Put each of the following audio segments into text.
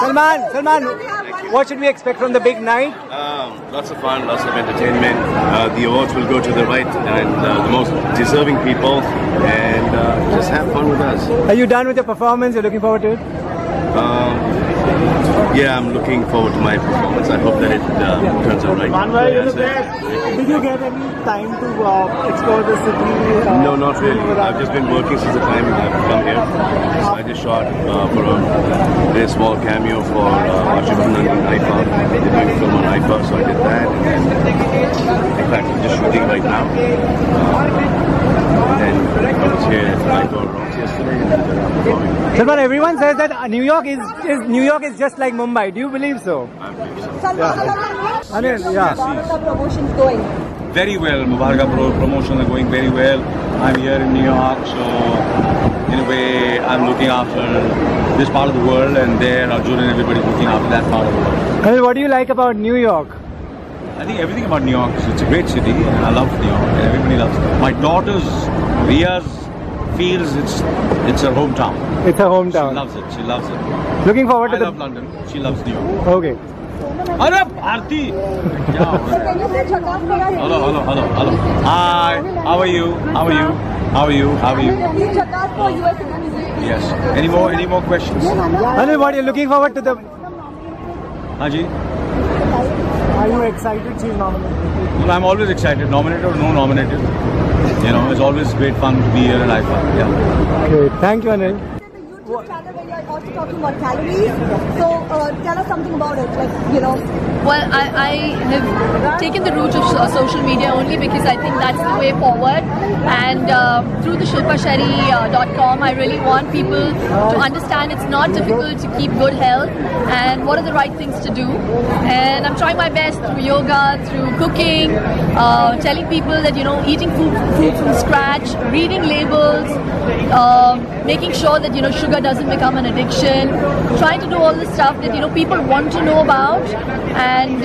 Salman, what should we expect from the big night? Lots of fun, lots of entertainment. The awards will go to the right and the most deserving people, and just have fun with us. Are you done with your performance? You're looking forward to it? Yeah, I'm looking forward to my performance. I hope that it turns out right. Did you get any time to explore the city? No, not really. I've just been working since the time I've come here. So I just shot for a very small cameo for Ashwin and IFA. They're doing a film on IFA, so I did that. And then, in fact, I'm just shooting right now. And then I was here at IFA yesterday. Salman, everyone says that New York is just like Mumbai. Do you believe so? I believe so. Anil, yeah. Promotions going? Very well. Mubaraka promotions are going very well. I'm here in New York, so in a way I'm looking after this part of the world, and there Arjun and everybody's looking after that part of the world. Anil, what do you like about New York? I think everything about New York, it's a great city, and I love New York, and everybody loves it. My daughter's, Ria's, feels it's her hometown. It's her hometown. She loves it. She loves it. Looking forward to I love London. She loves New York. Okay. Hello, Bharti. Hello. Hi. How are you? Yes. Any more questions? Anil, what are you looking forward to the? Haji? Are you excited she's nominated? Well, I'm always excited. Nominated or no nominated. You know, it's always great fun to be here at IFA. Yeah. Okay. Thank you, Anil. YouTube channel where you're also talking about calories. So tell us something about it, like, you know. Well, I have taken the route of social media only because I think that's the way forward. And through the shilpashetty.com, I really want people to understand it's not difficult to keep good health and what are the right things to do. And I'm trying my best through yoga, through cooking, telling people that, you know, eating food from scratch, reading labels, making sure that, you know, sugar doesn't become an addiction, trying to do all the stuff that, you know, people want to know about, and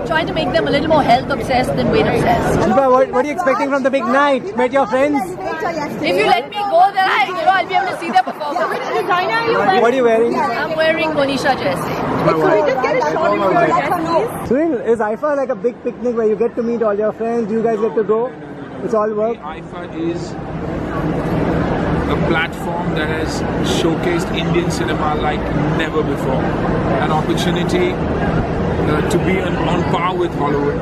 trying to make them a little more health obsessed than weight obsessed. Shilpa, what are you expecting from the big night? Met your friends? If you let me go there, I'll be able to see their performance. Which designer are you wearing? What are you wearing? I'm wearing Monisha Jesse. Could we just get a shot of your dresses? Sunil, is IFA like a big picnic where you get to meet all your friends? Do you guys get to go? It's all work? IFA is a platform that has showcased Indian cinema like never before. An opportunity to be on par with Hollywood.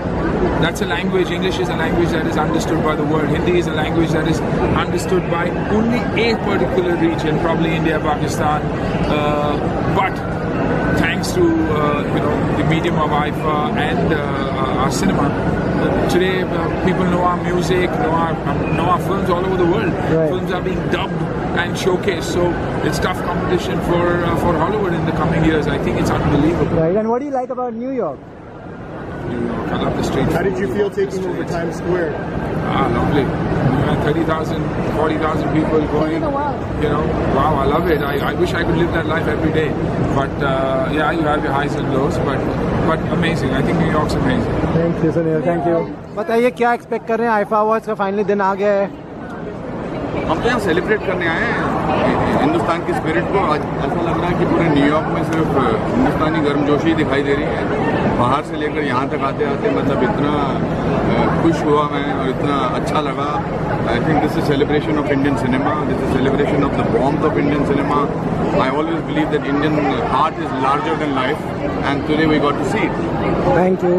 That's a language, English is a language that is understood by the world. Hindi is a language that is understood by only a particular region, probably India, Pakistan. But thanks to the medium of IFA and our cinema, today people know our music, know our films all over the world. Right. Films are being dubbed and showcased, so it's tough competition for Hollywood in the coming years. I think it's unbelievable. Right, and what do you like about New York? New York, I love the street. How did you feel taking over Times Square? Lovely. 30,000, 40,000 people going. You know, wow, I love it. I wish I could live that life every day. But yeah, you have your highs and lows, but amazing. I think New York's amazing. Thank you, Sunil. Thank you. बताइए क्या expect कर रहे हैं IFA awards का finally दिन आ गया है. हम तो यहाँ सेलिब्रेट करने आए हैं हिंदुस्तान की स्पिरिट को. आज ऐसा लग रहा है कि पूरे न्यूयॉर्क में सिर्फ हिंदुस्तानी गर्मजोशी दिखाई दे रही है. बाहर से लेकर यहाँ तक आते आते मतलब इतना खुश हुआ मैं और इतना अच्छा लगा. I think this is celebration of Indian cinema. This is celebration of the warmth of Indian cinema. I always believe that Indian heart is larger than life, and today we got to see it. Thank you.